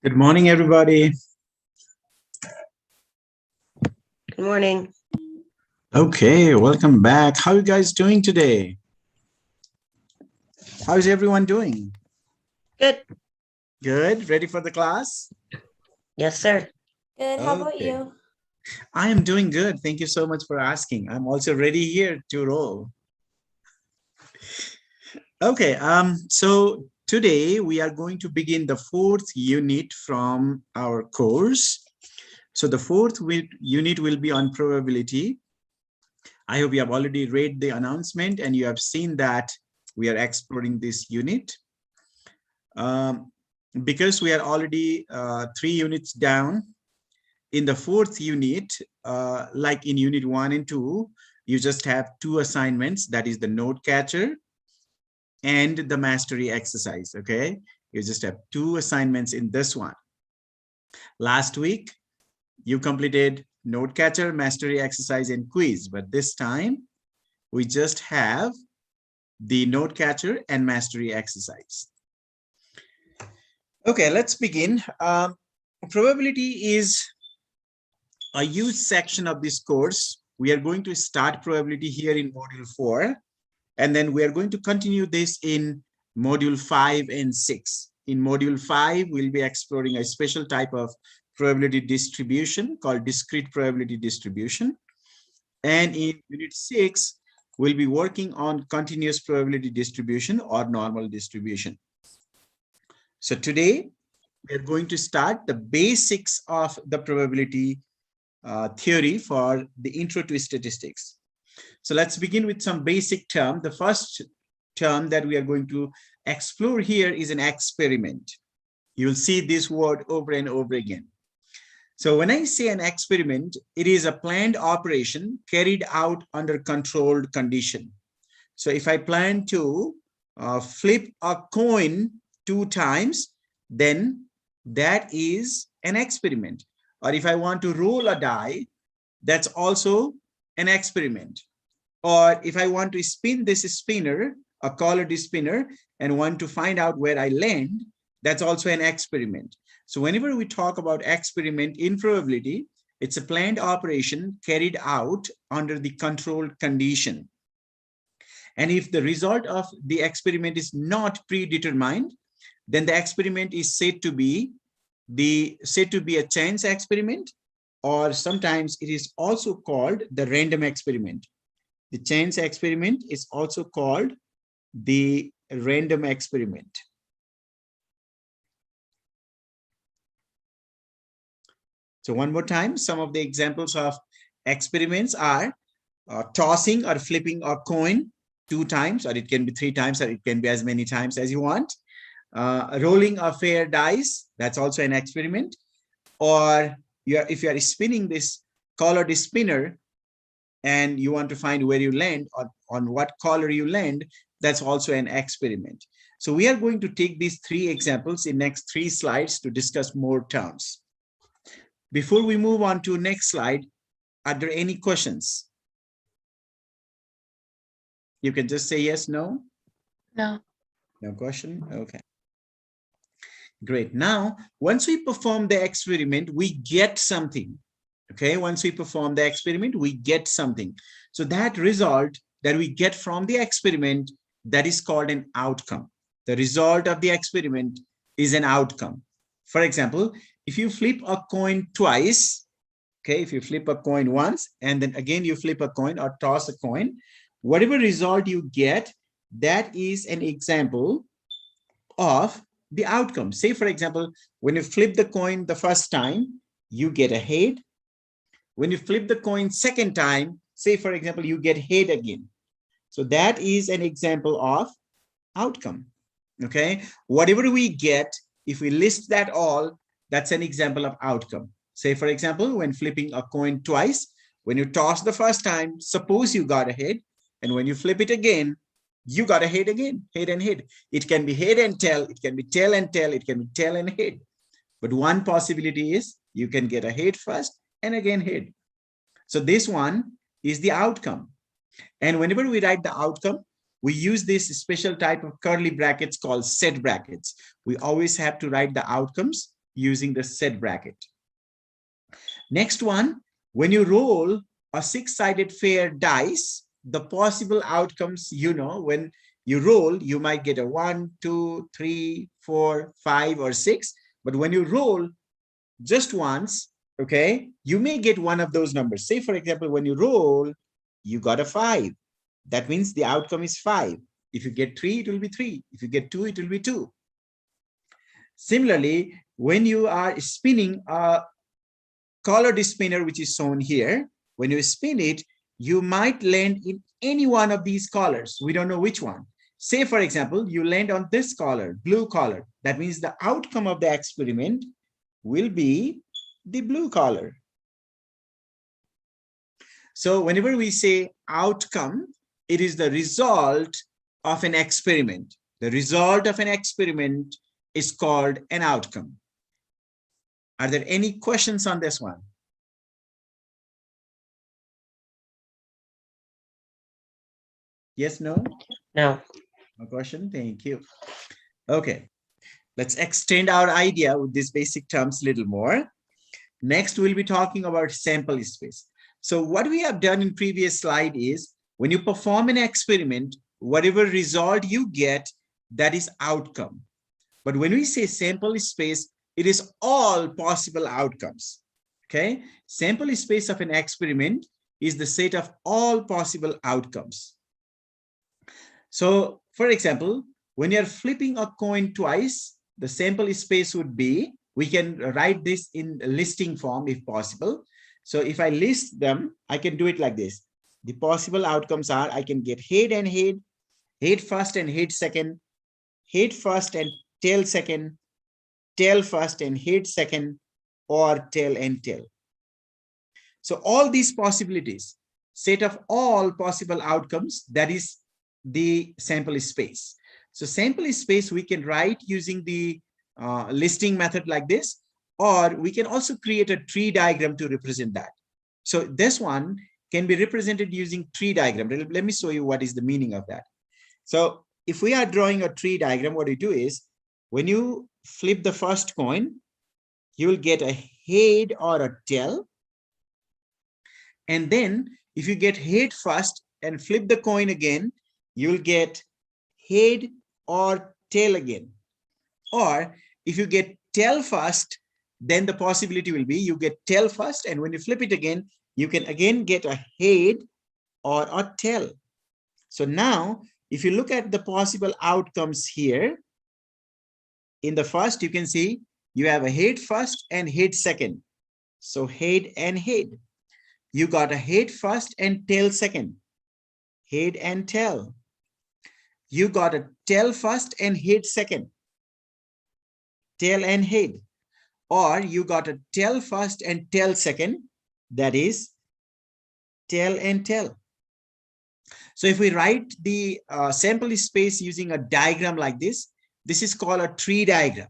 Good morning, everybody. Good morning. Okay, welcome back. How are you guys doing today? How is everyone doing? Good. Good. Ready for the class? Yes, sir. Good. How about Okay. you? I am doing good. Thank you so much for asking. I'm also ready here to roll. Okay, so today we are going to begin the fourth unit from our course. So the fourth unit will be on probability. I hope you have already read the announcement and you have seen that we are exploring this unit. Because we are already 3 units down, in the fourth unit, like in unit 1 and 2, you just have 2 assignments, that is the note catcher and the mastery exercise, okay? You just have 2 assignments in this one. Last week, you completed note catcher, mastery exercise, and quiz, but this time, we just have the note catcher and mastery exercise. Okay, let's begin. Probability is a huge section of this course. We are going to start probability here in module 4, and then we are going to continue this in module 5 and 6. In module 5, we'll be exploring a special type of probability distribution called discrete probability distribution. And in unit 6, we'll be working on continuous probability distribution or normal distribution. So today, we're going to start the basics of the probability theory for the intro to statistics. So let's begin with some basic term. The first term that we are going to explore here is an experiment. You'll see this word over and over again. So when I say an experiment, it is a planned operation carried out under controlled condition. So if I plan to flip a coin 2 times, then that is an experiment. Or if I want to roll a die, that's also an experiment. Or if I want to spin this spinner, a colored spinner, and want to find out where I land, that's also an experiment. So whenever we talk about experiment in probability, it's a planned operation carried out under the controlled condition. And if the result of the experiment is not predetermined, then the experiment is said to be a chance experiment, or sometimes it is also called the random experiment. The chance experiment is also called the random experiment. So one more time, some of the examples of experiments are tossing or flipping a coin 2 times, or it can be 3 times, or it can be as many times as you want. Rolling a fair dice, that's also an experiment. Or if you are spinning this colored spinner and you want to find where you land or on what color you land, that's also an experiment. So we are going to take these 3 examples in next 3 slides to discuss more terms. Before we move on to next slide, are there any questions? You can just say yes, no? No. No question? Okay. Great. Now, once we perform the experiment, we get something. Okay, once we perform the experiment, we get something. So that result that we get from the experiment, that is called an outcome. The result of the experiment is an outcome. For example, if you flip a coin twice, okay, if you flip a coin once and then again you flip a coin or toss a coin, whatever result you get, that is an example of the outcome. Say, for example, when you flip the coin the first time, you get a head. When you flip the coin second time, say, for example, you get head again. So that is an example of outcome. Okay, whatever we get, if we list that all, that's an example of outcome. Say, for example, when flipping a coin twice, when you toss the first time, suppose you got a head, and when you flip it again, you got a head again, head and head. It can be head and tail, it can be tail and tail, it can be tail and head. But one possibility is you can get a head first and again head. So this one is the outcome. And whenever we write the outcome, we use this special type of curly brackets called set brackets. We always have to write the outcomes using the set bracket. Next one, when you roll a six-sided fair dice, the possible outcomes, when you roll, you might get a 1, 2, 3, 4, 5, or 6. But when you roll just once, okay, you may get one of those numbers. Say, for example, when you roll, you got a 5. That means the outcome is 5. If you get 3, it will be 3. If you get 2, it will be 2. Similarly, when you are spinning a colored spinner, which is shown here, when you spin it, you might land in any one of these colors. We don't know which one. Say, for example, you land on this color, blue color. That means the outcome of the experiment will be the blue color. So whenever we say outcome, it is the result of an experiment. The result of an experiment is called an outcome. Are there any questions on this one? Yes, no? No. No question, thank you. Okay, let's extend our idea with these basic terms a little more. Next, we'll be talking about sample space. So what we have done in previous slide is when you perform an experiment, whatever result you get, that is outcome. But when we say sample space, it is all possible outcomes. Okay, sample space of an experiment is the set of all possible outcomes. So, for example, when you're flipping a coin twice, the sample space would be, we can write this in listing form if possible. So if I list them, I can do it like this. The possible outcomes are, I can get head and head, head first and head second, head first and tail second, tail first and head second, or tail and tail. So all these possibilities, set of all possible outcomes, that is the sample space. So sample space we can write using the listing method like this, or we can also create a tree diagram to represent that. So this one can be represented using tree diagram. Let me show you what is the meaning of that. So if we are drawing a tree diagram, what we do is when you flip the first coin, you will get a head or a tail. And then if you get head first and flip the coin again, you will get head or tail again. Or if you get tail first, then the possibility will be you get tail first, and when you flip it again, you can again get a head or a tail. So now, if you look at the possible outcomes here, in the first, you can see you have a head first and head second. So head and head. You got a head first and tail second. Head and tail. You got a tail first and head second. Tail and head. Or you got a tail first and tail second. That is tail and tail. So if we write the sample space using a diagram like this is called a tree diagram.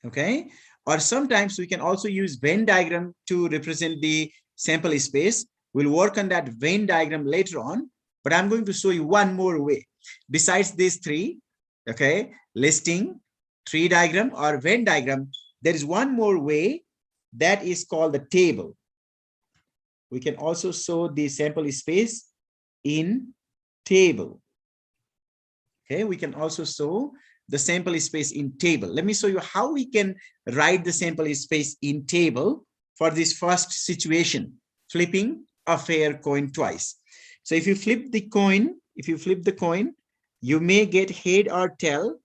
Okay. Or sometimes we can also use Venn diagram to represent the sample space. We'll work on that Venn diagram later on, but I'm going to show you one more way. Besides these three, okay, listing, tree diagram, or Venn diagram, there is one more way that is called the table. We can also show the sample space in table. Okay, we can also show the sample space in table. Let me show you how we can write the sample space in table for this first situation, flipping a fair coin twice. So if you flip the coin, you may get head or tail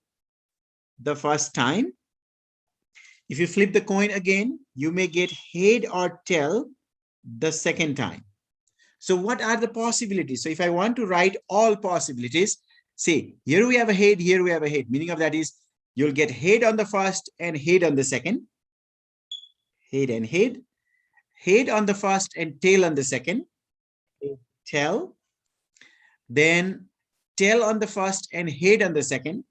the first time. If you flip the coin again, you may get head or tail the second time. So what are the possibilities? So if I want to write all possibilities, see, here we have a head, here we have a head. Meaning of that is you'll get head on the first and head on the second. Head and head. Head on the first and tail on the second. Tail. Then tail on the first and head on the second.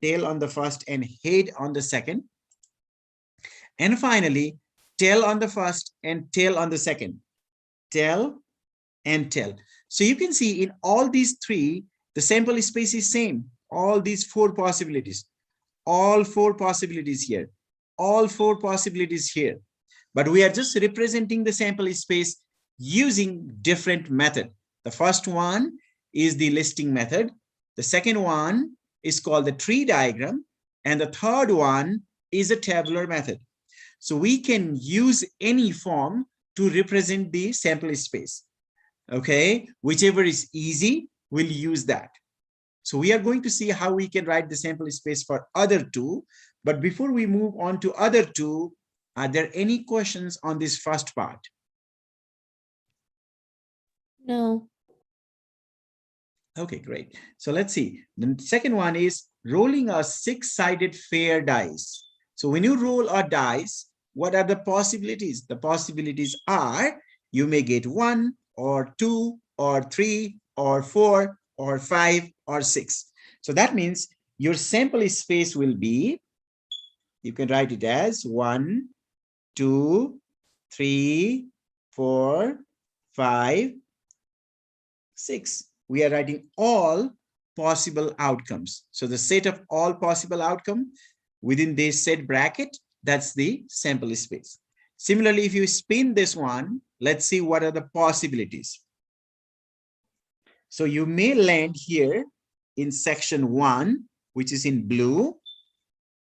Tail on the first and head on the second. And finally, tail on the first and tail on the second. Tail and tail. So you can see in all these three, the sample space is same. All these four possibilities. All four possibilities here. all four possibilities here, but we are just representing the sample space using different method. The first one is the listing method. The second one is called the tree diagram. And the third one is a tabular method. So we can use any form to represent the sample space. Okay, whichever is easy, we'll use that. So we are going to see how we can write the sample space for other two. But before we move on to other two, are there any questions on this first part? No. Okay, great. So let's see. The second one is rolling a six-sided fair dice. So when you roll a dice, what are the possibilities? The possibilities are you may get 1 or 2 or 3 or 4 or 5 or 6. So that means your sample space will be, you can write it as 1, 2, 3, 4, 5, 6. We are writing all possible outcomes. So the set of all possible outcome within this set bracket, that's the sample space. Similarly, if you spin this one, let's see what are the possibilities. So you may land here in section 1, which is in blue.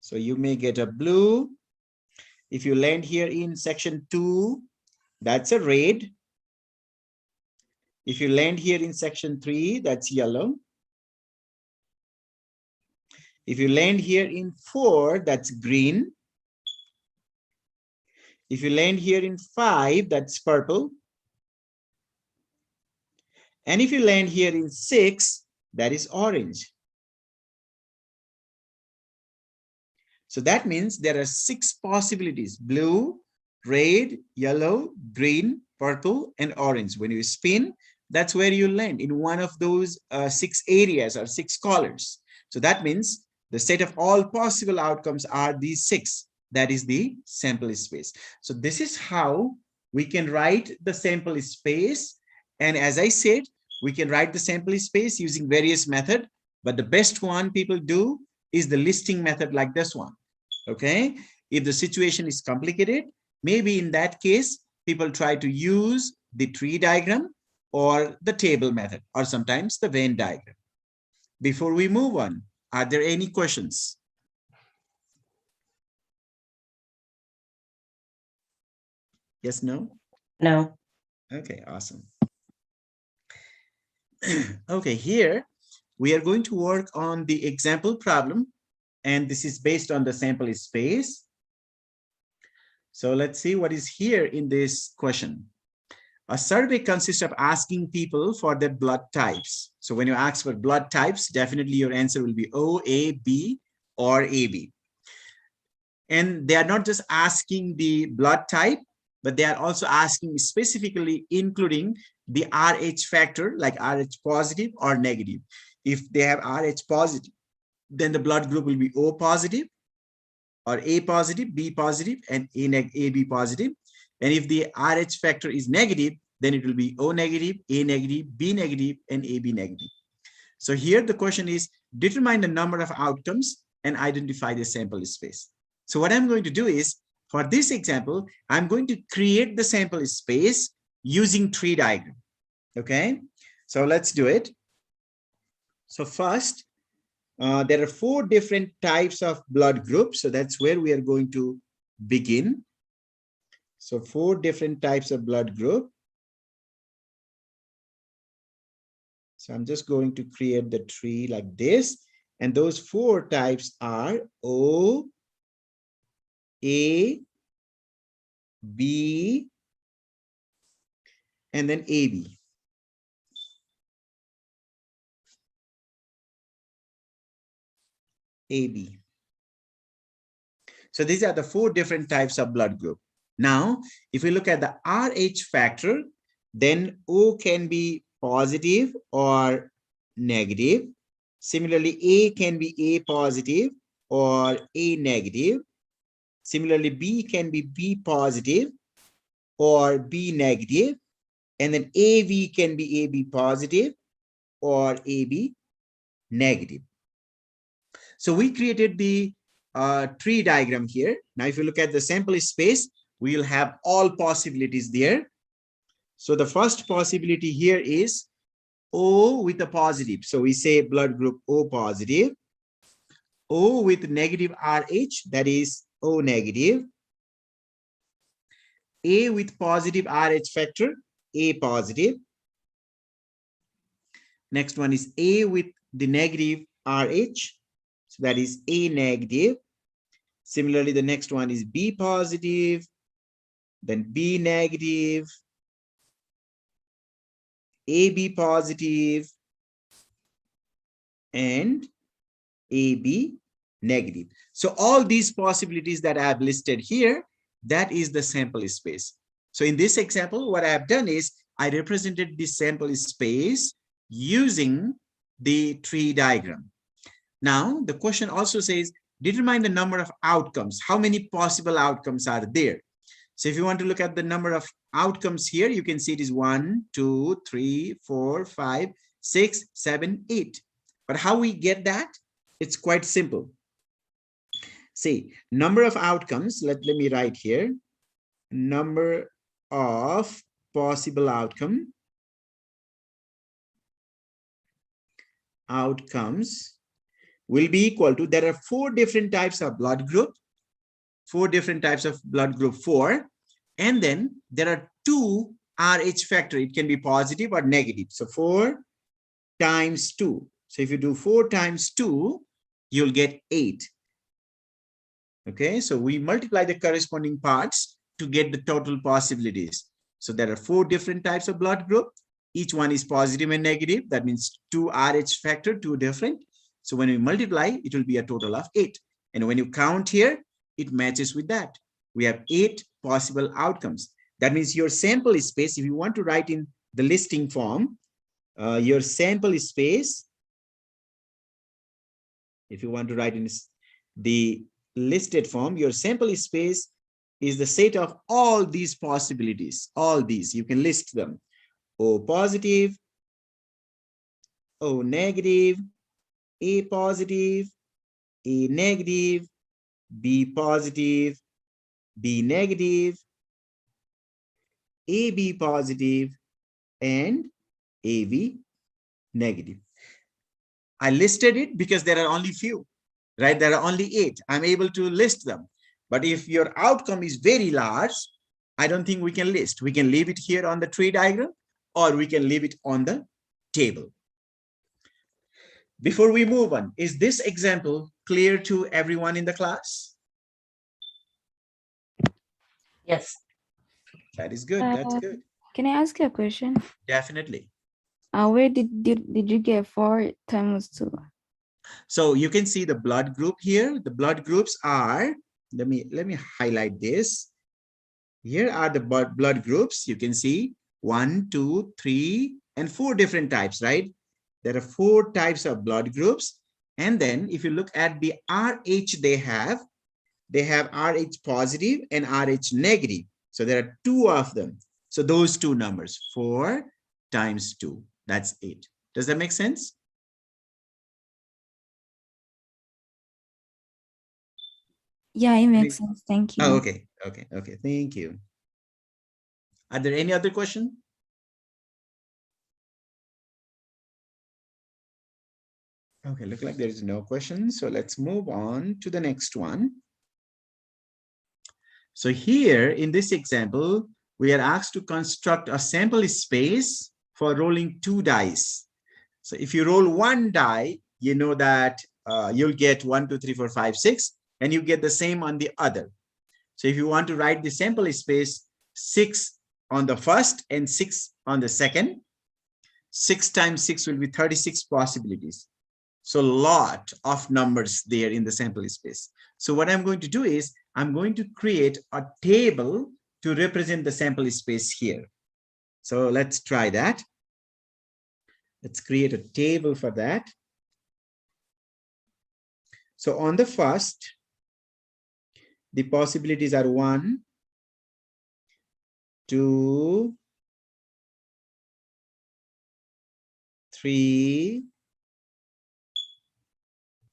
So you may get a blue. If you land here in section 2, that's a red. If you land here in section 3, that's yellow. If you land here in 4, that's green. If you land here in 5, that's purple. And if you land here in 6, that is orange. So that means there are 6 possibilities: blue, red, yellow, green, purple, and orange. When you spin, that's where you land, in one of those 6 areas or 6 colors. So that means the set of all possible outcomes are these 6. That is the sample space. So this is how we can write the sample space. And as I said, we can write the sample space using various methods, but the best one people do is the listing method, like this one. Okay, if the situation is complicated, maybe in that case, people try to use the tree diagram or the table method, or sometimes the Venn diagram. Before we move on, are there any questions? Yes, no? No. Okay, awesome. Okay, here we are going to work on the example problem, and this is based on the sample space. So let's see what is here in this question. A survey consists of asking people for their blood types. So when you ask for blood types, definitely your answer will be O, A, B, or AB. And they are not just asking the blood type, but they are also asking specifically including the RH factor, like RH positive or negative. If they have RH positive, then the blood group will be O positive, or A positive, B positive, and AB positive. And if the RH factor is negative, then it will be O negative, A negative, B negative, and AB negative. So here the question is, determine the number of outcomes and identify the sample space. So what I'm going to do is, for this example, I'm going to create the sample space using tree diagram. Okay, so let's do it. So first, there are 4 different types of blood groups. So that's where we are going to begin. So 4 different types of blood group. So I'm just going to create the tree like this. And those 4 types are O, A, B, and then AB. AB. So these are the 4 different types of blood group. Now, if we look at the RH factor, then O can be positive or negative. Similarly, A can be A positive or A negative. Similarly, B can be B positive or B negative. And then AV can be AB positive or AB negative. So we created the a tree diagram here. Now, if you look at the sample space, we'll have all possibilities there. So the first possibility here is O with a positive. So we say blood group O positive. O with negative RH, that is O negative. A with positive RH factor, A positive. Next one is A with the negative RH, so that is A negative. Similarly, the next one is B positive, then B negative, AB positive, and AB negative. So all these possibilities that I have listed here, that is the sample space. So in this example, what I have done is I represented this sample space using the tree diagram. Now, the question also says, determine the number of outcomes. How many possible outcomes are there? So if you want to look at the number of outcomes here, you can see it is 1, 2, 3, 4, 5, 6, 7, 8. But how we get that? It's quite simple. See, number of outcomes, let me write here. Number of possible outcomes will be equal to, there are 4 different types of blood group, 4 different types of blood group 4, and then there are 2 RH factor. It can be positive or negative. So 4 times 2. So if you do 4 times 2, you'll get 8. Okay, so we multiply the corresponding parts to get the total possibilities. So there are 4 different types of blood group. Each one is positive and negative. That means 2 RH factor, 2 different. So when we multiply, it will be a total of 8. And when you count here, it matches with that. We have 8 possible outcomes. That means your sample space, if you want to write in the listing form, your sample space, if you want to write in the listed form, your sample space is the set of all these possibilities. All these, you can list them. O positive, O negative, A positive, A negative, B positive, B negative, AB positive, and AB negative. I listed it because there are only few, right? There are only 8. I'm able to list them. But if your outcome is very large, I don't think we can list. We can leave it here on the tree diagram, or we can leave it on the table. Before we move on, is this example clear to everyone in the class? Yes. That is good. That's good. Can I ask you a question? Definitely. Where did you get 4 times 2? So you can see the blood group here. The blood groups are, let me highlight this. Here are the blood groups. You can see 1, 2, 3, and 4 different types, right? There are 4 types of blood groups. And then if you look at the RH they have RH positive and RH negative. So there are 2 of them. So those 2 numbers, 4 times 2, that's 8. Does that make sense? Yeah, it makes sense. Thank you. Oh, okay. Thank you. Are there any other questions? Okay, look like there is no question. So let's move on to the next one. So here in this example, we are asked to construct a sample space for rolling 2 dice. So if you roll 1 die, you know that you'll get 1, 2, 3, 4, 5, 6, and you get the same on the other. So if you want to write the sample space, 6 on the first and 6 on the second, 6 times 6 will be 36 possibilities. So a lot of numbers there in the sample space. So what I'm going to do is I'm going to create a table to represent the sample space here. So let's try that. Let's create a table for that. So on the first, the possibilities are 1, 2, 3,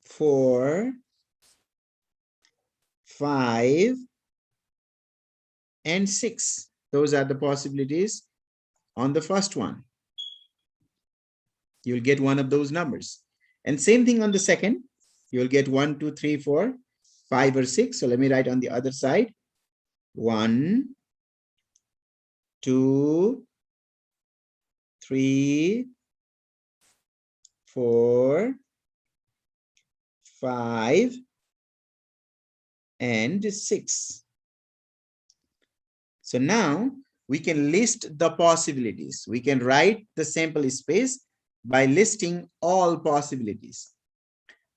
4, 5, and 6. Those are the possibilities on the first one. You'll get one of those numbers. And same thing on the second. You'll get 1, 2, 3, 4, 5, or 6. So let me write on the other side. 1, 2, 3, 4, 5, and 6. So now we can list the possibilities. We can write the sample space by listing all possibilities.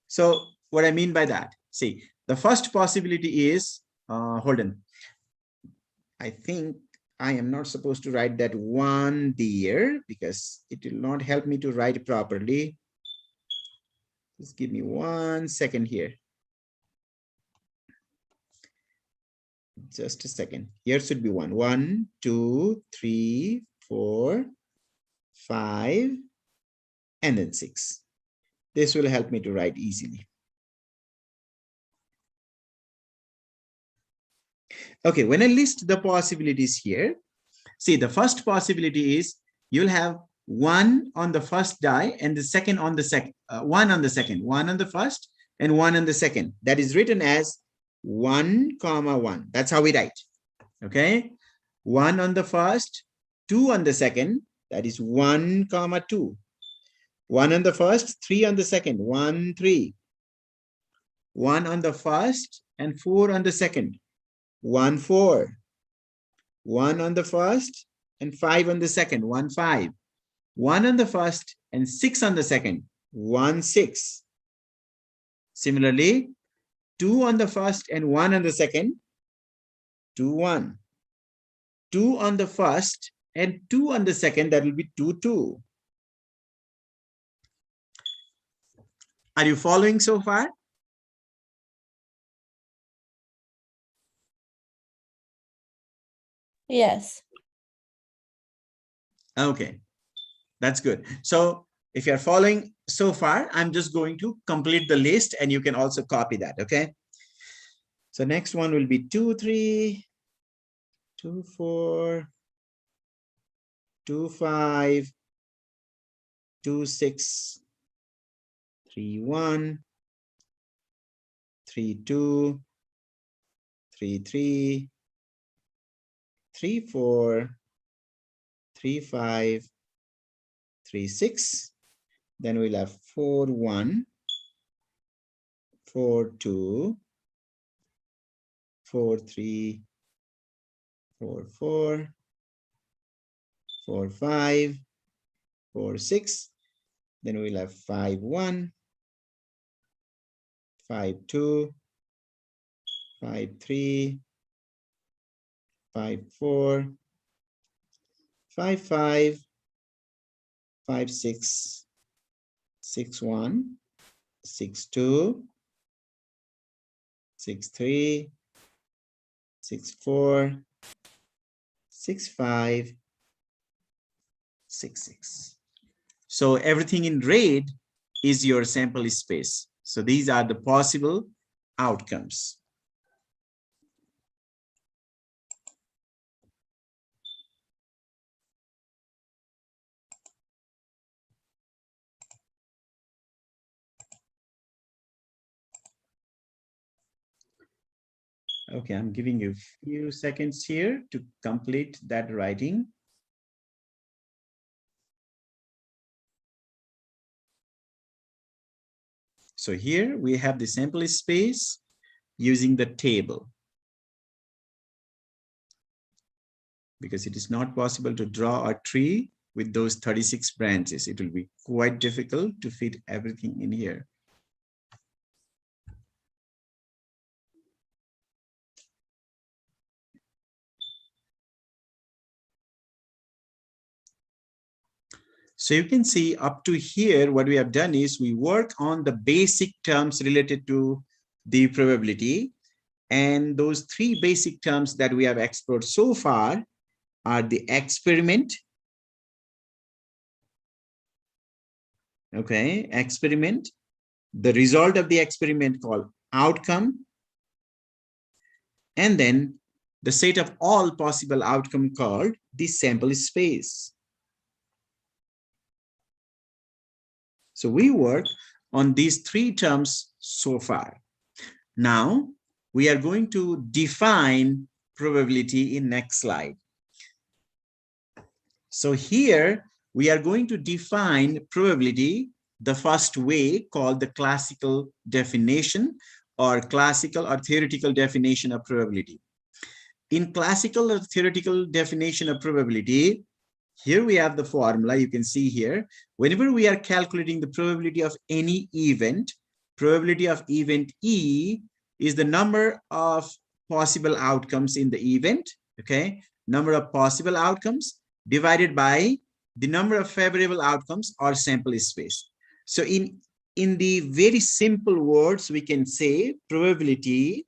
So what I mean by that, see, the first possibility is, hold on. I think I am not supposed to write that 1 there because it will not help me to write properly. Just give me 1 second here. Just a second. Here should be 1. 1, 2, 3, 4, 5, and then 6. This will help me to write easily. Okay, when I list the possibilities here, see, the first possibility is you'll have 1 on the first die and the second on the second, 1 on the second, 1 on the first and 1 on the second. That is written as 1, 1. That's how we write. Okay, 1 on the first, 2 on the second. That is 1, 2. 1 on the first, 3 on the second, 1, 3. 1 on the first and 4 on the second, 1, 4. 1 on the first and 5 on the second, 1, 5. 1 on the first and 6 on the second, 1, 6. Similarly, 2 on the first and 1 on the second, 2, 1. 2 on the first and 2 on the second, that will be 2, 2. Are you following so far? Yes. Okay, that's good. So if you're following so far, I'm just going to complete the list and you can also copy that, okay? So next one will be 2, 3, 2, 4, 2, 5, 2, 6, 3, 1, 3, 2, 3, 3, 3, 4, 3, 5, 3, 6. Then we'll have 4, 1, 4, 2, 4, 3, 4, 4, 4, 5, 4, 6. Then we'll have 5, 1, 5, 2, 5, 3, 5, 4, 5, 5, 5, 6, 6, 1, 6, 2, 6, 3, 6, 4, 6, 5, 6, 6. So everything in red is your sample space. So these are the possible outcomes. Okay, I'm giving you a few seconds here to complete that writing. So here we have the sample space using the table. Because it is not possible to draw a tree with those 36 branches. It will be quite difficult to fit everything in here. So you can see up to here, what we have done is we work on the basic terms related to the probability. And those 3 basic terms that we have explored so far are the experiment. Okay, experiment, the result of the experiment called outcome, and then the set of all possible outcome called the sample space. So we work on these three terms so far. Now we are going to define probability in next slide. So here we are going to define probability the first way, called the classical definition or classical or theoretical definition of probability. In classical or theoretical definition of probability, here we have the formula you can see here. Whenever we are calculating the probability of any event, probability of event E is the number of possible outcomes in the event, okay? Number of possible outcomes divided by the number of favorable outcomes or sample space. So in the very simple words, we can say probability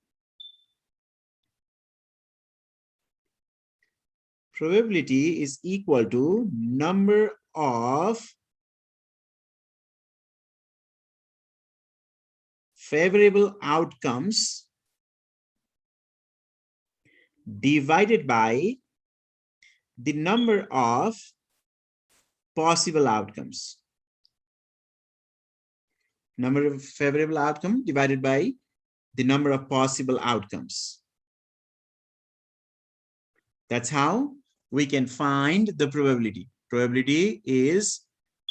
is equal to number of favorable outcomes divided by the number of possible outcomes. Number of favorable outcome divided by the number of possible outcomes. That's how we can find the probability. Probability is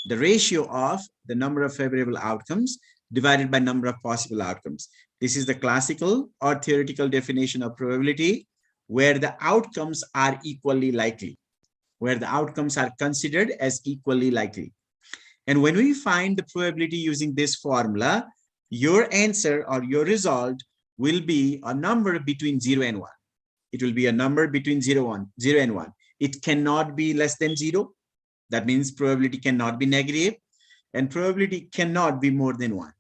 the ratio of the number of favorable outcomes divided by number of possible outcomes. This is the classical or theoretical definition of probability, where the outcomes are equally likely, where the outcomes are considered as equally likely. And when we find the probability using this formula, your answer or your result will be a number between 0 and 1. It will be a number between 0 and 1. It cannot be less than 0. That means probability cannot be negative, and probability cannot be more than 1.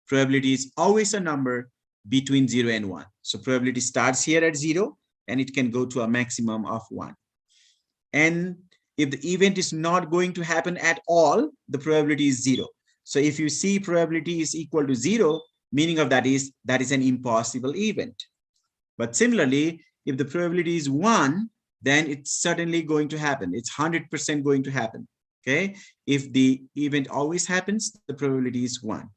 Probability is always a number between 0 and 1. So probability starts here at 0 and it can go to a maximum of 1. And if the event is not going to happen at all, the probability is 0. So if you see probability is equal to 0, meaning of that is an impossible event. But similarly, if the probability is 1, then it's certainly going to happen. It's 100% going to happen. Okay. If the event always happens, the probability is 1.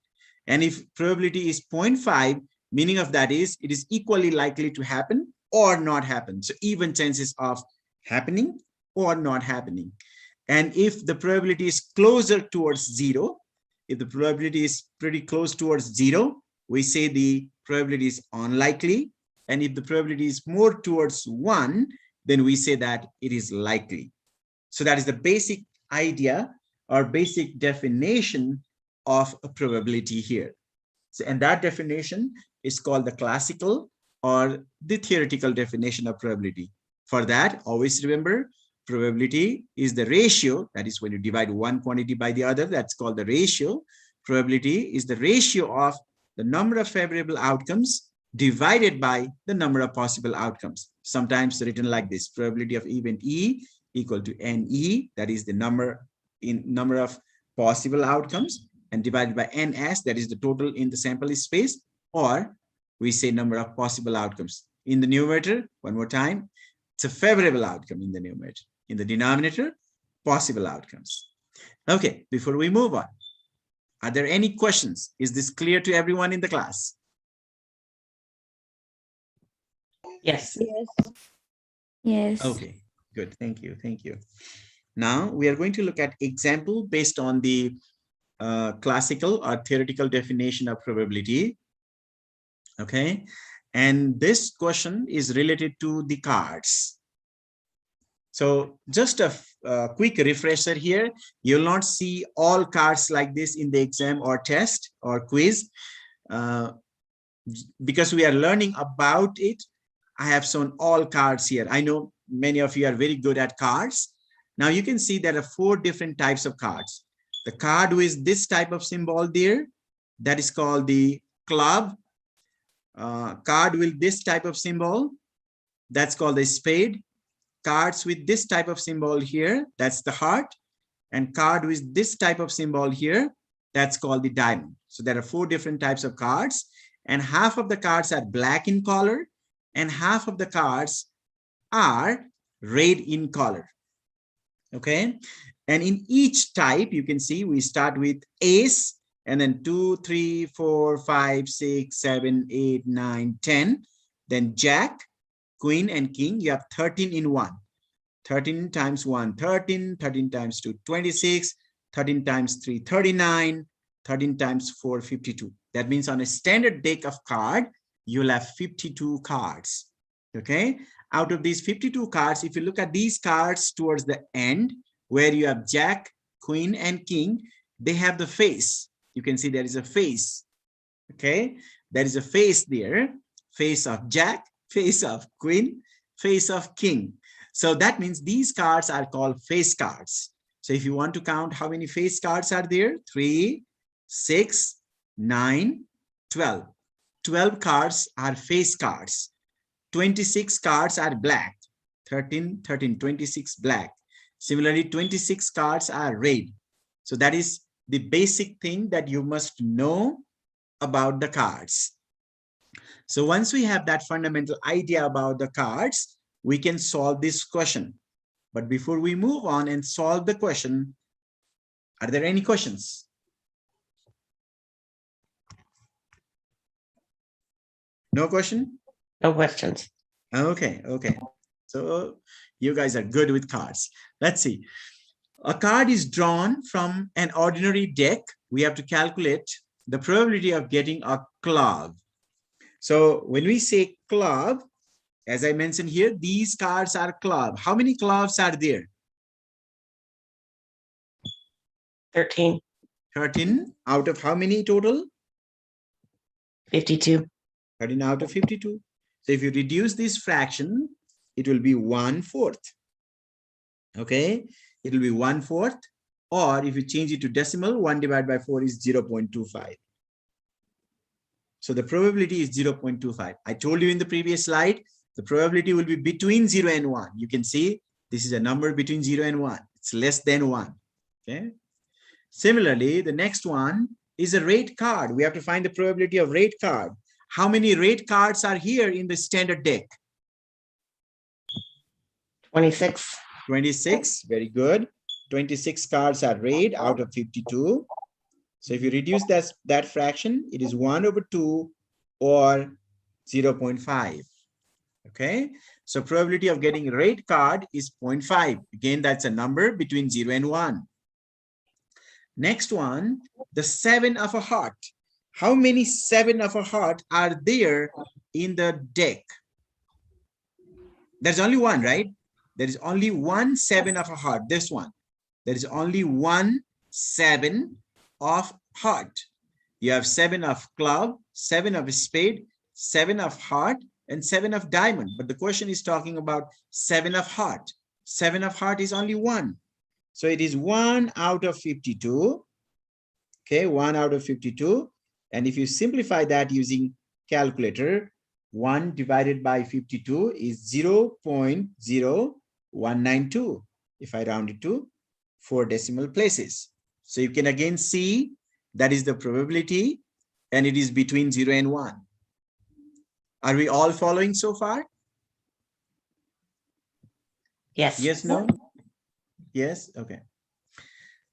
And if probability is 0.5, meaning of that is it is equally likely to happen or not happen. So even chances of happening or not happening. And if the probability is closer towards 0, if the probability is pretty close towards 0, we say the probability is unlikely. And if the probability is more towards 1, then we say that it is likely. So that is the basic idea or basic definition of a probability here. So, and that definition is called the classical or the theoretical definition of probability. For that, always remember, probability is the ratio. That is when you divide one quantity by the other, that's called the ratio. Probability is the ratio of the number of favorable outcomes divided by the number of possible outcomes. Sometimes written like this: probability of event E equal to NE, that is the number of possible outcomes, and divided by NS, that is the total in the sample space, or we say number of possible outcomes. In the numerator, one more time, it's a favorable outcome in the numerator. In the denominator, possible outcomes. Okay, before we move on, are there any questions? Is this clear to everyone in the class? Yes. Yes. Okay, good. Thank you. Thank you. Now we are going to look at example based on the classical or theoretical definition of probability. Okay, and this question is related to the cards. So just a quick refresher here. You'll not see all cards like this in the exam or test or quiz. Because we are learning about it, I have shown all cards here. I know many of you are very good at cards. Now you can see there are 4 different types of cards. The card with this type of symbol there, that is called the club. Card with this type of symbol, that's called the spade. Cards with this type of symbol here, that's the heart. And card with this type of symbol here, that's called the diamond. So there are 4 different types of cards, and half of the cards are black in color and half of the cards are red in color. Okay, and in each type you can see we start with ace and then 2, 3, 4, 5, 6, 7, 8, 9, 10, then jack, queen, and king. You have 13 in one. 13 times 1, 13, 13 times 2, 26, 13 times 3, 39, 13 times 4, 52. That means on a standard deck of card, you'll have 52 cards. Okay, out of these 52 cards, if you look at these cards towards the end, where you have jack, queen, and king, they have the face. You can see there is a face. Okay, there is a face there, face of jack, face of queen, face of king. So that means these cards are called face cards. So if you want to count how many face cards are there, 3, 6, 9, 12. 12 cards are face cards. 26 cards are black. 13, 13, 26 black. Similarly, 26 cards are red. So that is the basic thing that you must know about the cards. So once we have that fundamental idea about the cards, we can solve this question. But before we move on and solve the question, are there any questions? No question? No questions. Okay, okay. So you guys are good with cards. Let's see. A card is drawn from an ordinary deck. We have to calculate the probability of getting a club. So when we say club, as I mentioned here, these cards are club. How many clubs are there? 13, 13 out of how many total? 52. 13 out of 52. So if you reduce this fraction, it will be 1/4. Okay, it will be 1/4. Or if you change it to decimal, 1 divided by 4 is 0.25. So the probability is 0.25. I told you in the previous slide, the probability will be between 0 and 1. You can see this is a number between 0 and 1. It's less than 1. Okay. Similarly, the next one is a red card. We have to find the probability of red card. How many red cards are here in the standard deck? 26. 26. Very good. 26 cards are red out of 52. So if you reduce that fraction, it is 1/2 or 0.5. Okay, so probability of getting a red card is 0.5. Again, that's a number between 0 and 1. Next one, the 7 of a heart. How many 7 of a heart are there in the deck? There's only one, right? There is only one 7 of a heart, this one. There is only one 7 of heart. You have 7 of club, 7 of spade, 7 of heart, and 7 of diamond. But the question is talking about 7 of heart. 7 of heart is only one. So it is 1 out of 52. Okay, 1 out of 52. And if you simplify that using calculator, 1 divided by 52 is 0.0192. If I round it to 4 decimal places. So you can again see that is the probability, and it is between 0 and 1. Are we all following so far? Yes. Yes, no? Yes, okay.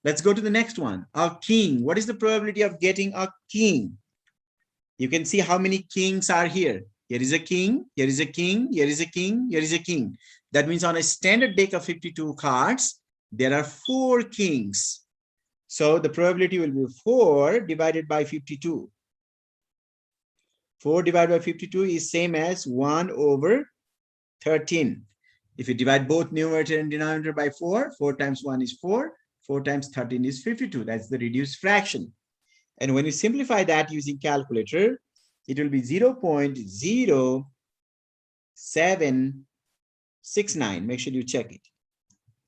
Let's go to the next one. A king. What is the probability of getting a king? You can see how many kings are here. Here is a king, here is a king, here is a king, here is a king. That means on a standard deck of 52 cards, there are 4 kings. So the probability will be 4 divided by 52. 4 divided by 52 is same as 1/13. If you divide both numerator and denominator by 4, 4 times 1 is 4, 4 times 13 is 52. That's the reduced fraction. And when you simplify that using calculator, it will be 0.0769. Make sure you check it.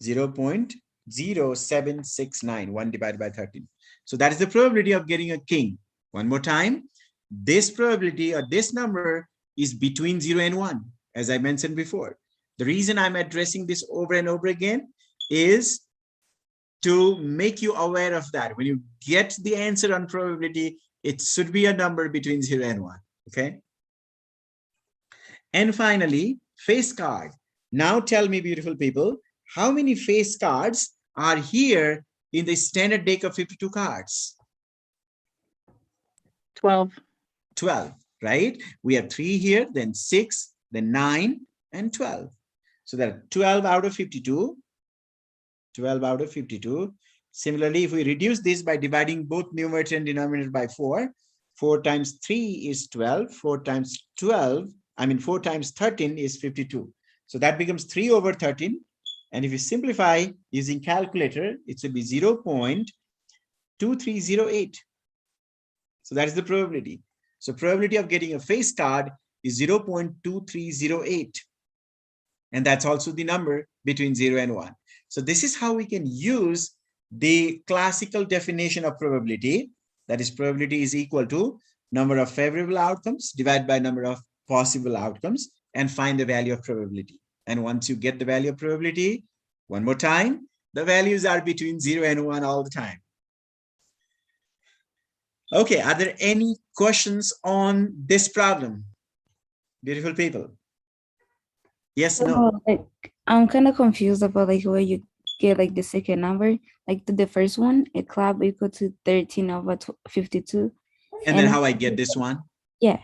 0.0769, 1 divided by 13. So that is the probability of getting a king. One more time. This probability or this number is between 0 and 1, as I mentioned before. The reason I'm addressing this over and over again is to make you aware of that. When you get the answer on probability, it should be a number between 0 and 1. Okay. And finally, face card. Now tell me, beautiful people, how many face cards are here in the standard deck of 52 cards? 12. 12, right? We have 3 here, then 6, then 9, and 12. So there are 12 out of 52. 12 out of 52. Similarly, if we reduce this by dividing both numerator and denominator by 4, 4 times 3 is 12. 4 times 12, 4 times 13 is 52. So that becomes 3 over 13. And if you simplify using calculator, it should be 0.2308. So that is the probability. So probability of getting a face card is 0.2308. And that's also the number between 0 and 1. So this is how we can use the classical definition of probability. That is, probability is equal to number of favorable outcomes divided by number of possible outcomes and find the value of probability. And once you get the value of probability, one more time, the values are between 0 and 1 all the time. Okay, are there any questions on this problem? Beautiful people. Yes, no. Like, I'm kind of confused about like where you get like the second number. Like the first one, a club equal to 13 over 52. And then how I get this one? Yeah.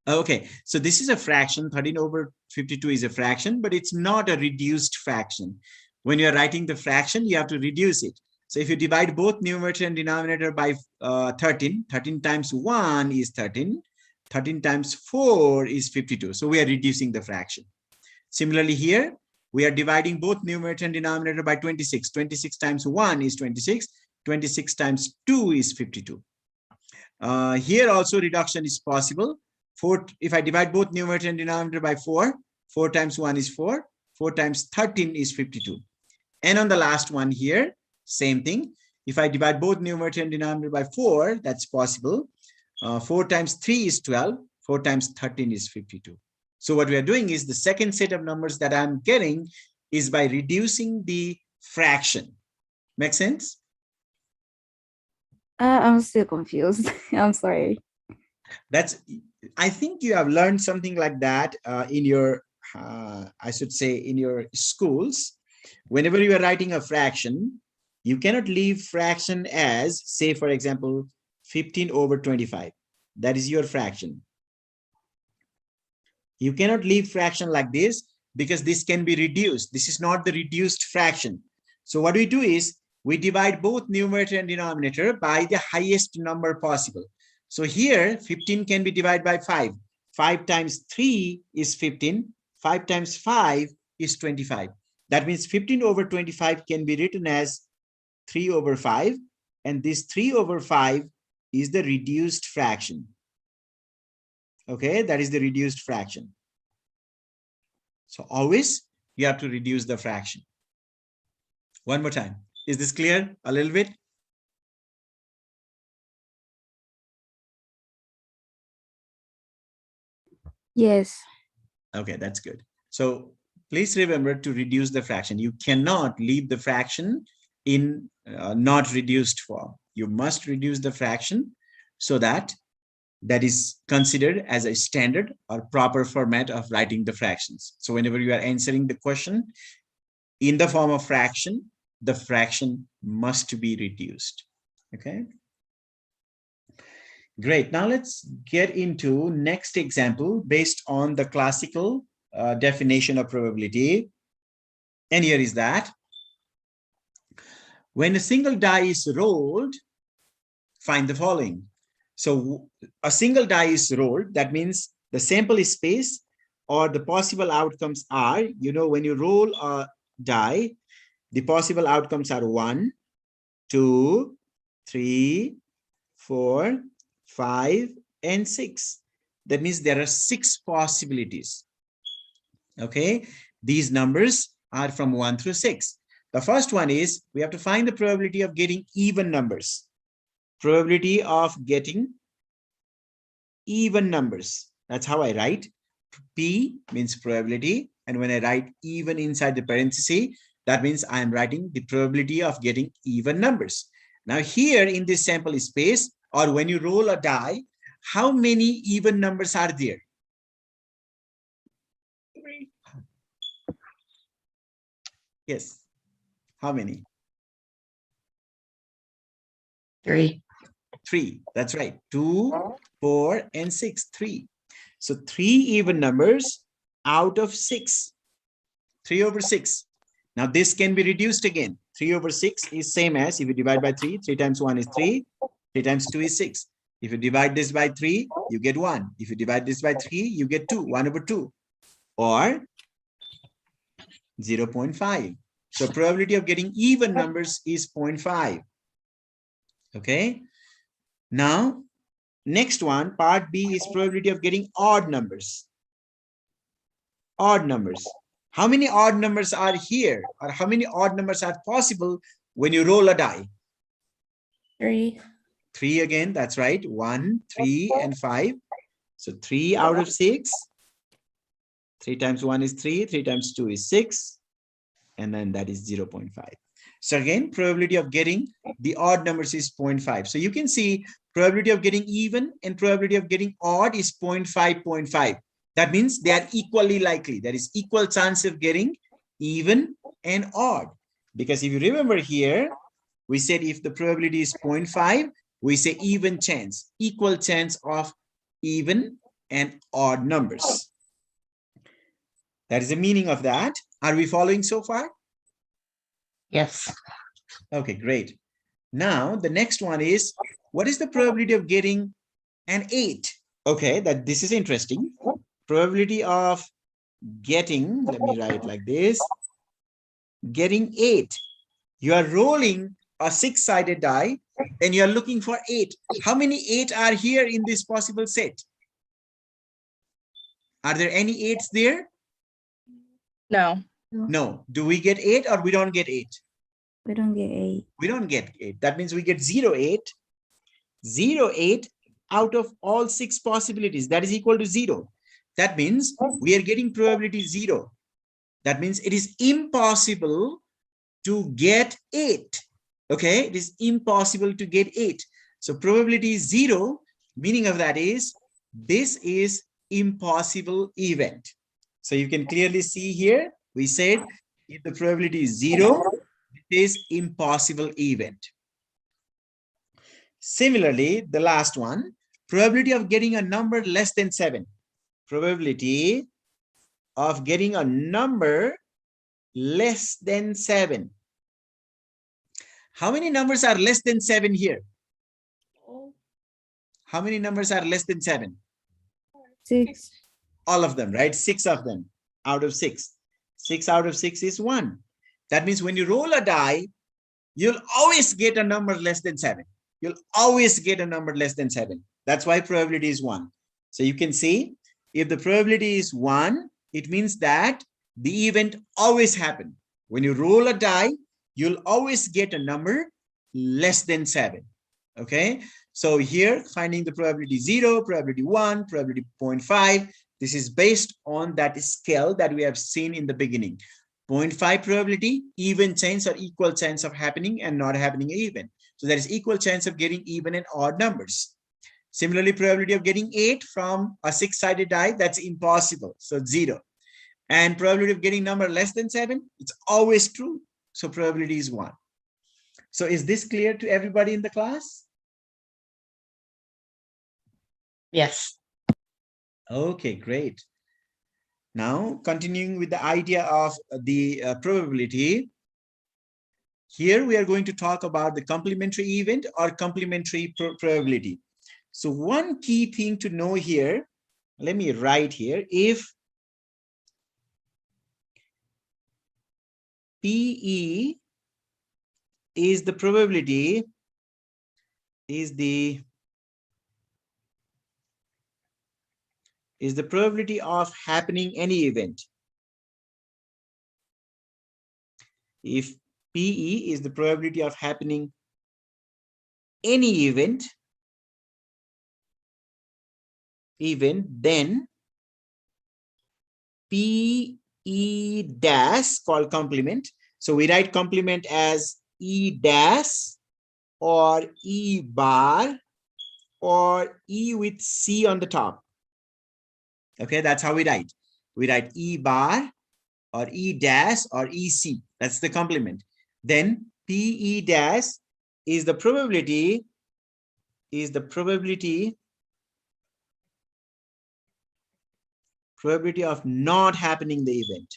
Okay, so this is a fraction. 13 over 52 is a fraction, but it's not a reduced fraction. When you're writing the fraction, you have to reduce it. So if you divide both numerator and denominator by 13, 13 times 1 is 13. 13 times 4 is 52. So we are reducing the fraction. Similarly here, we are dividing both numerator and denominator by 26. 26 times 1 is 26. 26 times 2 is 52. Here also reduction is possible. If I divide both numerator and denominator by 4, 4 times 1 is 4. 4 times 13 is 52. And on the last one here, same thing. If I divide both numerator and denominator by 4, that's possible. 4 times 3 is 12. 4 times 13 is 52. So what we are doing is the second set of numbers that I'm getting is by reducing the fraction. Make sense? I'm still confused. I'm sorry. I think you have learned something like that in your, I should say, in your schools. Whenever you are writing a fraction, you cannot leave fraction as, say, for example, 15 over 25. That is your fraction. You cannot leave fraction like this because this can be reduced. This is not the reduced fraction. So what we do is we divide both numerator and denominator by the highest number possible. So here 15 can be divided by 5. 5 times 3 is 15. 5 times 5 is 25. That means 15 over 25 can be written as 3 over 5. And this 3 over 5 is the reduced fraction. Okay, that is the reduced fraction. So always you have to reduce the fraction. One more time. Is this clear a little bit? Yes. Okay, that's good. So please remember to reduce the fraction. You cannot leave the fraction in not reduced form. You must reduce the fraction so that is considered as a standard or proper format of writing the fractions. So whenever you are answering the question in the form of fraction, the fraction must be reduced. Okay. Great. Now let's get into next example based on the classical definition of probability. And here is that. When a single die is rolled, find the following. So a single die is rolled. That means the sample space or the possible outcomes are, when you roll a die, the possible outcomes are 1, 2, 3, 4, 5, and 6. That means there are 6 possibilities. Okay, these numbers are from 1 through 6. The first one is we have to find the probability of getting even numbers. Probability of getting even numbers. That's how I write. P means probability. And when I write even inside the parenthesis, that means I am writing the probability of getting even numbers. Now here in this sample space, or when you roll a die, how many even numbers are there? Yes. How many? 3. 3. That's right. 2, 4, and 6. 3. So 3 even numbers out of 6. 3 over 6. Now this can be reduced again. 3 over 6 is same as if you divide by 3. 3 times 1 is 3. 3 times 2 is 6. If you divide this by 3, you get 1. If you divide this by 3, you get 2. 1 over 2. Or 0.5. So probability of getting even numbers is 0.5. Okay. Now, next one, part B, is probability of getting odd numbers. Odd numbers. How many odd numbers are here? Or how many odd numbers are possible when you roll a die? 3. 3 again, that's right. 1, 3, and 5. So 3 out of 6. 3 times 1 is 3. 3 times 2 is 6. And then that is 0.5. So again, probability of getting the odd numbers is 0.5. So you can see probability of getting even and probability of getting odd is 0.5, 0.5. That means they are equally likely. There is equal chance of getting even and odd. Because if you remember here, we said if the probability is 0.5, we say even chance, equal chance of even and odd numbers. That is the meaning of that. Are we following so far? Yes. Okay, great. Now, the next one is, what is the probability of getting an 8? Okay, this is interesting. Probability of getting, let me write like this, getting 8. You are rolling a 6-sided die and you are looking for 8. How many 8 are here in this possible set? Are there any 8s there? No. No. Do we get 8 or we don't get 8? We don't get 8. We don't get 8. That means we get 0, 8. 0, 8 out of all 6 possibilities. That is equal to 0. That means we are getting probability 0. That means it is impossible to get 8. Okay, it is impossible to get 8. So probability is 0. Meaning of that is this is impossible event. So you can clearly see here, we said if the probability is 0, it is impossible event. Similarly, the last one, probability of getting a number less than 7. Probability of getting a number less than 7. How many numbers are less than 7 here? How many numbers are less than 7? 6. All of them, right? 6 of them out of 6. 6 out of 6 is 1. That means when you roll a die, you'll always get a number less than 7. You'll always get a number less than 7. That's why probability is 1. So you can see if the probability is 1, it means that the event always happens. When you roll a die, you'll always get a number less than 7. Okay. So here finding the probability 0, probability 1, probability 0.5. This is based on that scale that we have seen in the beginning. 0.5 probability, even chance or equal chance of happening and not happening even. So there is equal chance of getting even and odd numbers. Similarly, probability of getting 8 from a 6-sided die, that's impossible. So 0. And probability of getting number less than 7, it's always true. So probability is 1. So is this clear to everybody in the class? Yes. Okay, great. Now, continuing with the idea of the probability, here we are going to talk about the complementary event or complementary probability. So one key thing to know here, let me write here, if PE is the probability, is the probability of happening any event. If PE is the probability of happening any event, then PE dash called complement. So we write complement as E dash or E bar or E with C on the top. Okay, that's how we write. We write E bar or E dash or EC. That's the complement. Then PE dash is the probability of not happening the event.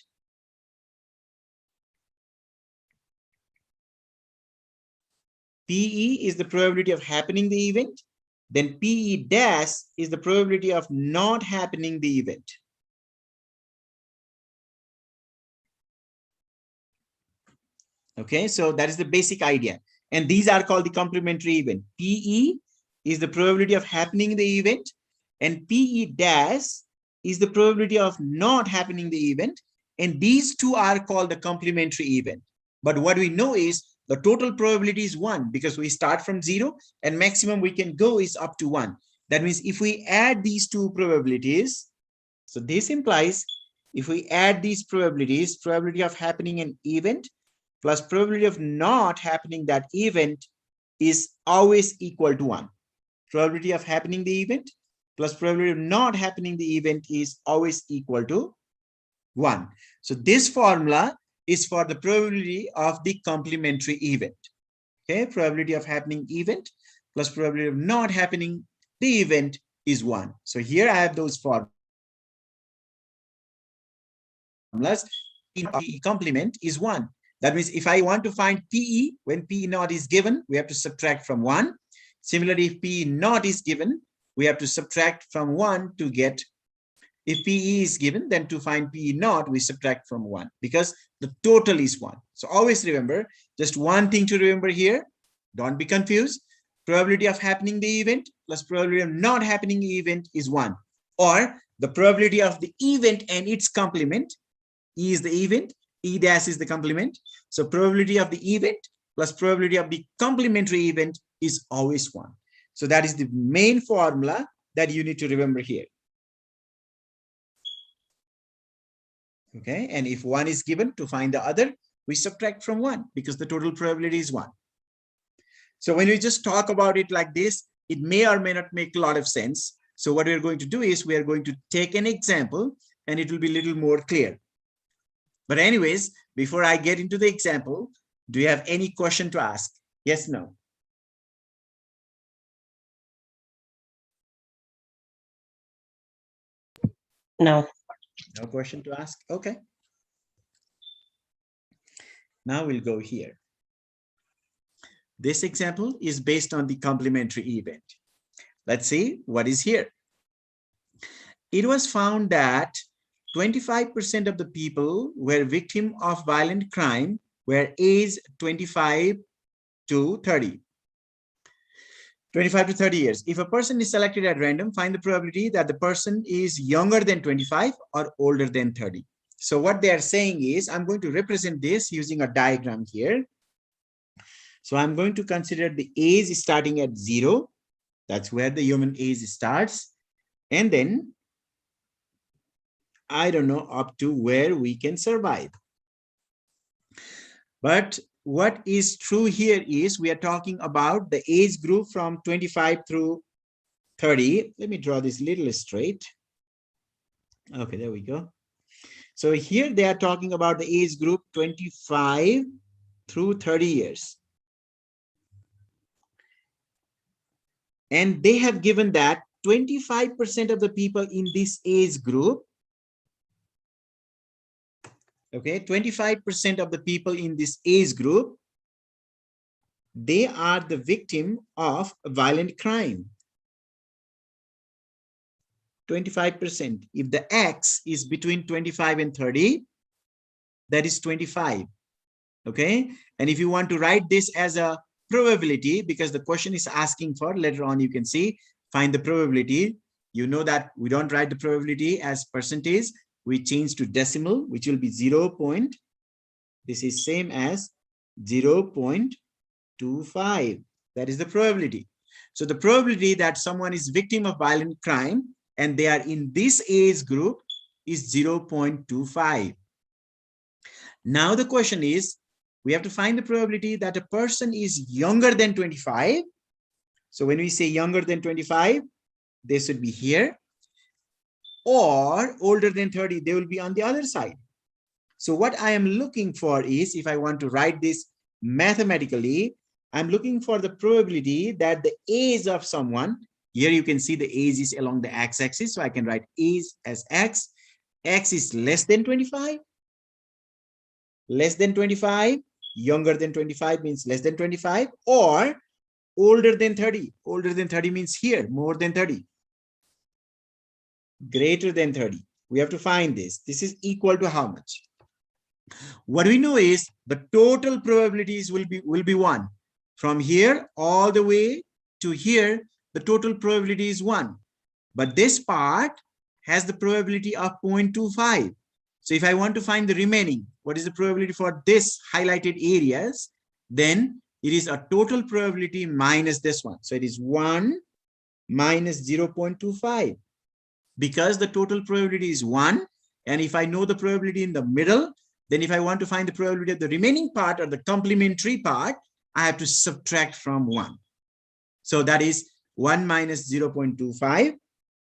PE is the probability of happening the event. Then PE dash is the probability of not happening the event. Okay, so that is the basic idea. And these are called the complementary event. PE is the probability of happening the event, and PE dash is the probability of not happening the event. And these two are called the complementary event. But what we know is the total probability is 1 because we start from 0 and maximum we can go is up to 1. That means if we add these two probabilities, so this implies if we add these probabilities, probability of happening an event plus probability of not happening that event is always equal to 1. Probability of happening the event plus probability of not happening the event is always equal to 1. So this formula is for the probability of the complementary event. Okay, probability of happening event plus probability of not happening the event is 1. So here I have those formulas. PE complement is 1. That means if I want to find PE, when PE naught is given, we have to subtract from 1. Similarly, if PE naught is given, we have to subtract from 1 to get, if PE is given, then to find PE naught, we subtract from 1 because the total is 1. So always remember, just one thing to remember here, don't be confused. Probability of happening the event plus probability of not happening the event is 1. Or the probability of the event and its complement, E is the event, E dash is the complement. So probability of the event plus probability of the complementary event is always 1. So that is the main formula that you need to remember here. Okay, and if 1 is given, to find the other, we subtract from 1 because the total probability is 1. So when we just talk about it like this, it may or may not make a lot of sense. So what we're going to do is we are going to take an example and it will be a little more clear. But anyways, before I get into the example, do you have any question to ask? Yes, no? No. No question to ask? Okay. Now we'll go here. This example is based on the complementary event. Let's see what is here. It was found that 25% of the people were victims of violent crime were aged 25 to 30. 25 to 30 years. If a person is selected at random, find the probability that the person is younger than 25 or older than 30. So what they are saying is, I'm going to represent this using a diagram here. So I'm going to consider the age starting at 0. That's where the human age starts. And then, I don't know, up to where we can survive. But what is true here is we are talking about the age group from 25 through 30. Let me draw this little straight. Okay, there we go. So here they are talking about the age group 25 through 30 years. And they have given that 25% of the people in this age group, okay, 25% of the people in this age group, they are the victim of a violent crime. 25%. If the X is between 25 and 30, that is 25. Okay. And if you want to write this as a probability, because the question is asking for, later on you can see, find the probability. You know that we don't write the probability as percentage. We change to decimal, which will be 0. This is same as 0.25. That is the probability. So the probability that someone is victim of violent crime and they are in this age group is 0.25. Now the question is, we have to find the probability that a person is younger than 25. So when we say younger than 25, they should be here. Or older than 30, they will be on the other side. So what I am looking for is, if I want to write this mathematically, I'm looking for the probability that the age of someone, here you can see the age is along the x-axis, so I can write age as x is less than 25, less than 25, younger than 25 means less than 25, or older than 30. Older than 30 means here, more than 30. Greater than 30. We have to find this. This is equal to how much? What we know is the total probabilities will be 1. From here all the way to here, the total probability is 1. But this part has the probability of 0.25. So if I want to find the remaining, what is the probability for this highlighted areas? Then it is a total probability minus this one. So it is 1 minus 0.25. Because the total probability is 1, and if I know the probability in the middle, then if I want to find the probability of the remaining part or the complementary part, I have to subtract from 1. So that is 1 minus 0.25,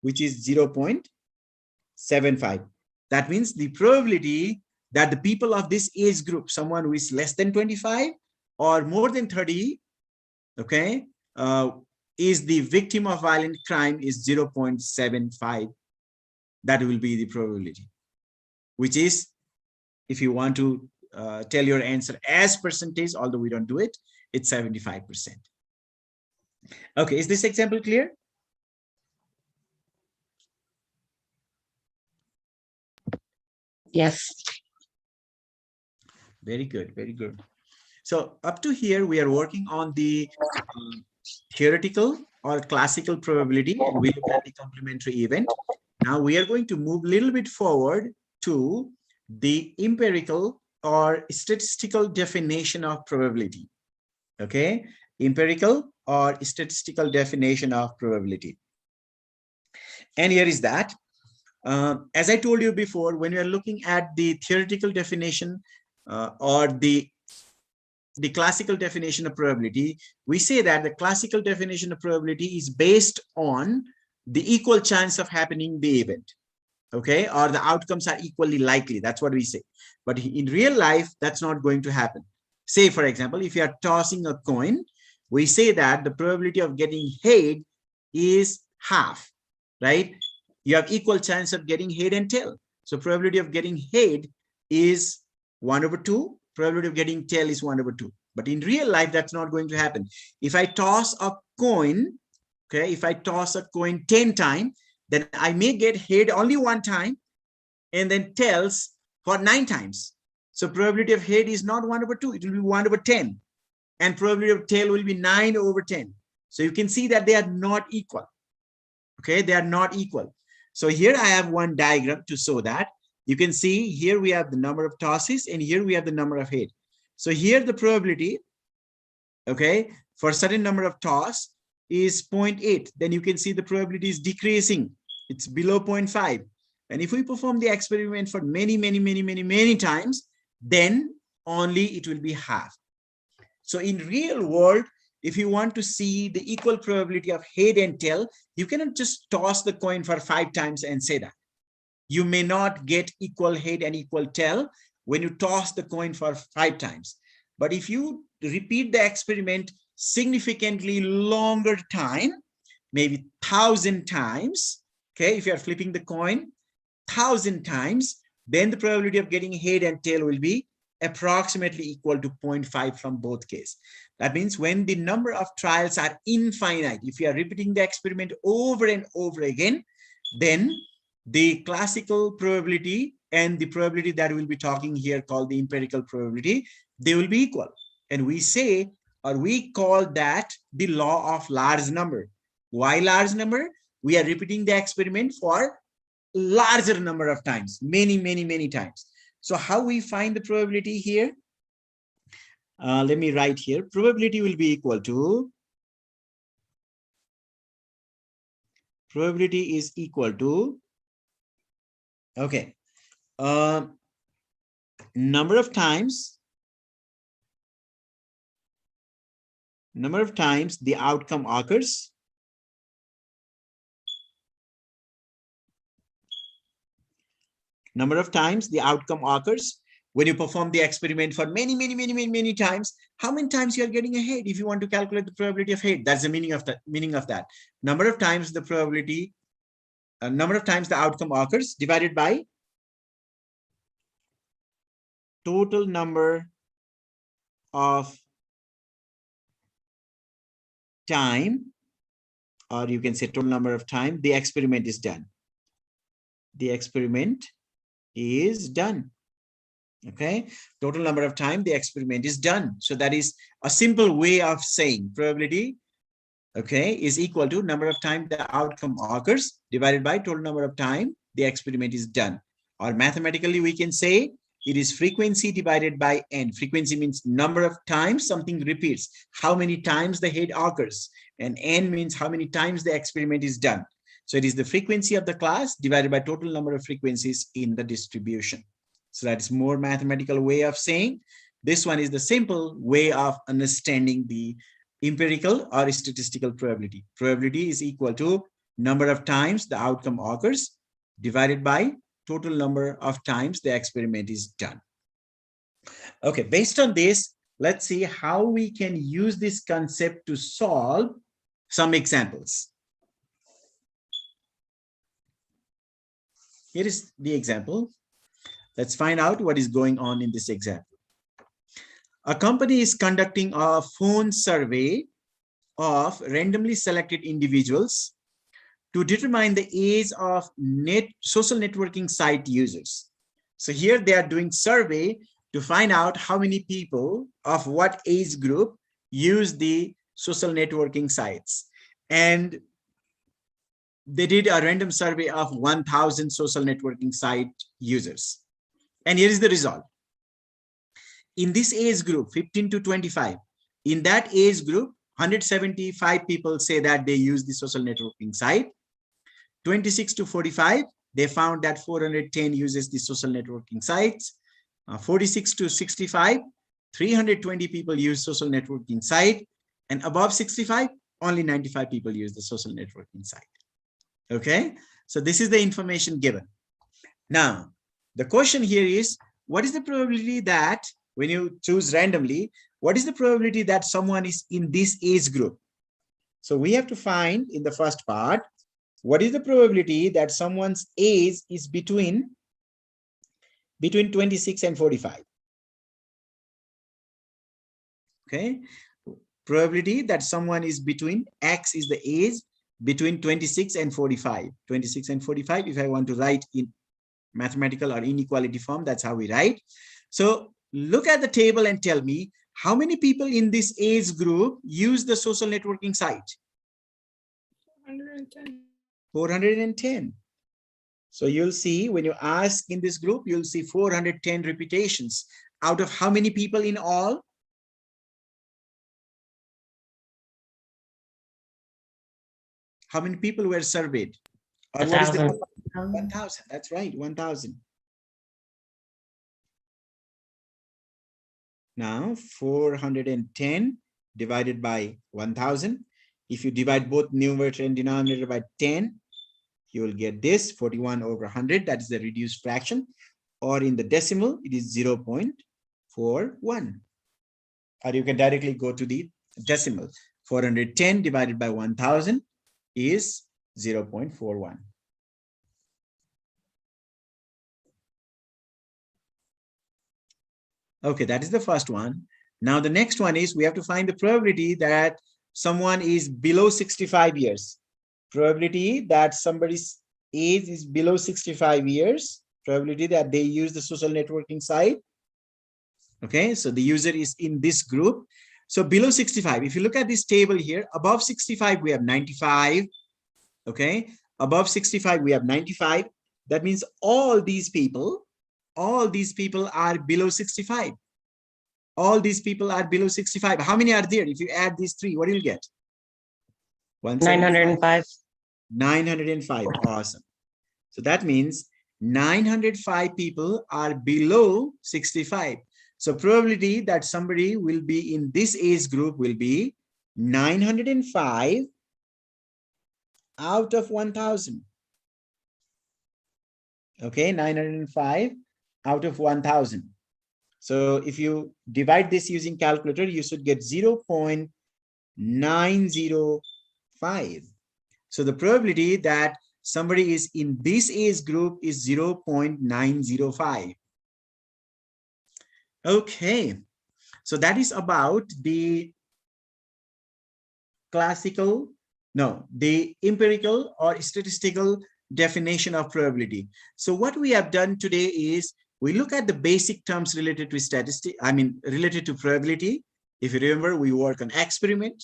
which is 0.75. That means the probability that the people of this age group, someone who is less than 25 or more than 30, okay, is the victim of violent crime is 0.75. That will be the probability, which is, if you want to tell your answer as percentage, although we don't do it, it's 75%. Okay, is this example clear? Yes. Very good, very good. So up to here, we are working on the theoretical or classical probability, and we look at the complementary event. Now we are going to move a little bit forward to the empirical or statistical definition of probability. Okay, empirical or statistical definition of probability. And here is that. As I told you before, when you are looking at the theoretical definition or the classical definition of probability, we say that the classical definition of probability is based on the equal chance of happening the event, okay, or the outcomes are equally likely. That's what we say. But in real life, that's not going to happen. Say, for example, if you are tossing a coin, we say that the probability of getting head is half, right? You have equal chance of getting head and tail. So probability of getting head is 1/2. Probability of getting tail is 1/2. But in real life, that's not going to happen. If I toss a coin, okay, if I toss a coin 10 times, then I may get head only 1 time and then tails for 9 times. So probability of head is not 1/2, it will be 1/10. And probability of tail will be 9/10. So you can see that they are not equal. Okay, they are not equal. So here I have one diagram to show that. You can see here we have the number of tosses and here we have the number of head. So here the probability, okay, for a certain number of toss is 0.8. Then you can see the probability is decreasing. It's below 0.5. And if we perform the experiment for many times, then only it will be half. So in real world, if you want to see the equal probability of head and tail, you cannot just toss the coin for 5 times and say that. You may not get equal head and equal tail when you toss the coin for 5 times. But if you repeat the experiment significantly longer time, maybe 1,000 times, okay, if you are flipping the coin 1,000 times, then the probability of getting head and tail will be approximately equal to 0.5 from both cases. That means when the number of trials are infinite, if you are repeating the experiment over and over again, then the classical probability and the probability that we'll be talking here called the empirical probability, they will be equal. And we say, or we call that the law of large number. Why large number? We are repeating the experiment for larger number of times, many times. So how we find the probability here? Let me write here. Probability will be equal to, probability is equal to, okay, number of times the outcome occurs, number of times the outcome occurs when you perform the experiment for many times, how many times you are getting a head? If you want to calculate the probability of head, that's the meaning of that. Number of times the probability, number of times the outcome occurs divided by total number of time, or you can say total number of time the experiment is done. The experiment is done. Okay, total number of time the experiment is done. So that is a simple way of saying probability, okay, is equal to number of time the outcome occurs divided by total number of time the experiment is done. Or mathematically we can say it is frequency divided by n. Frequency means number of times something repeats, how many times the head occurs, and n means how many times the experiment is done. So it is the frequency of the class divided by total number of frequencies in the distribution. So that is more mathematical way of saying. This one is the simple way of understanding the empirical or statistical probability. Probability is equal to number of times the outcome occurs divided by total number of times the experiment is done. Okay, based on this, let's see how we can use this concept to solve some examples. Here is the example. Let's find out what is going on in this example. A company is conducting a phone survey of randomly selected individuals to determine the age of social networking site users. So here they are doing survey to find out how many people of what age group use the social networking sites. And they did a random survey of 1,000 social networking site users. And here is the result. In this age group, 15 to 25, in that age group, 175 people say that they use the social networking site. 26 to 45, they found that 410 uses the social networking sites. 46 to 65, 320 people use social networking site. And above 65, only 95 people use the social networking site. Okay, so this is the information given. Now, the question here is, what is the probability that when you choose randomly, what is the probability that someone is in this age group? So we have to find in the first part, what is the probability that someone's age is between 26 and 45? Okay, probability that someone is between X is the age between 26 and 45. 26 and 45, if I want to write in mathematical or inequality form, that's how we write. So look at the table and tell me how many people in this age group use the social networking site? 410. 410. So you'll see when you ask in this group, you'll see 410 repetitions out of how many people in all? How many people were surveyed? Or what is the 1,000? That's right, 1,000. Now 410 divided by 1,000. If you divide both numerator and denominator by 10, you will get this 41 over 100. That is the reduced fraction. Or in the decimal, it is 0.41. Or you can directly go to the decimal. 410 divided by 1,000 is 0.41. Okay, that is the first one. Now the next one is we have to find the probability that someone is below 65 years. Probability that somebody's age is below 65 years. Probability that they use the social networking site. Okay, so the user is in this group. So below 65, if you look at this table here, above 65, we have 95. Okay, above 65, we have 95. That means all these people are below 65. All these people are below 65. How many are there? If you add these three, what do you get? 905. 905. Awesome. So that means 905 people are below 65. So probability that somebody will be in this age group will be 905 out of 1,000. Okay, 905 out of 1,000. So if you divide this using calculator, you should get 0.905. So the probability that somebody is in this age group is 0.905. Okay, so that is about the the empirical or statistical definition of probability. So what we have done today is we look at the basic terms related to related to probability. If you remember, we work on experiment,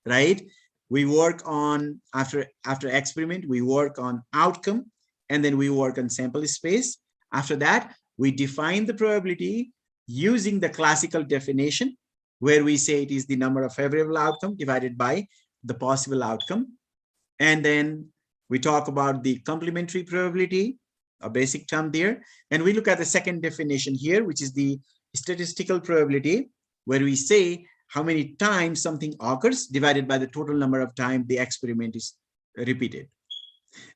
right? We work on, after experiment, we work on outcome, and then we work on sample space. After that, we define the probability using the classical definition, where we say it is the number of favorable outcome divided by the possible outcome. And then we talk about the complementary probability, a basic term there. And we look at the second definition here, which is the statistical probability, where we say how many times something occurs divided by the total number of times the experiment is repeated.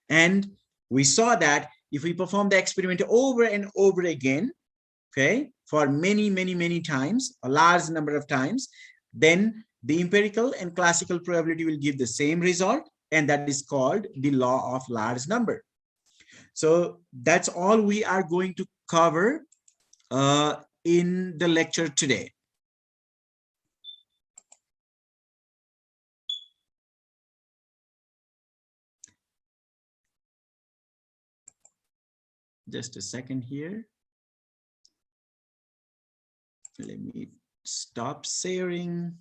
And we saw that if we perform the experiment over and over again, okay, for many times, a large number of times, then the empirical and classical probability will give the same result, and that is called the law of large number. So that's all we are going to cover in the lecture today. Just a second here. Let me stop sharing.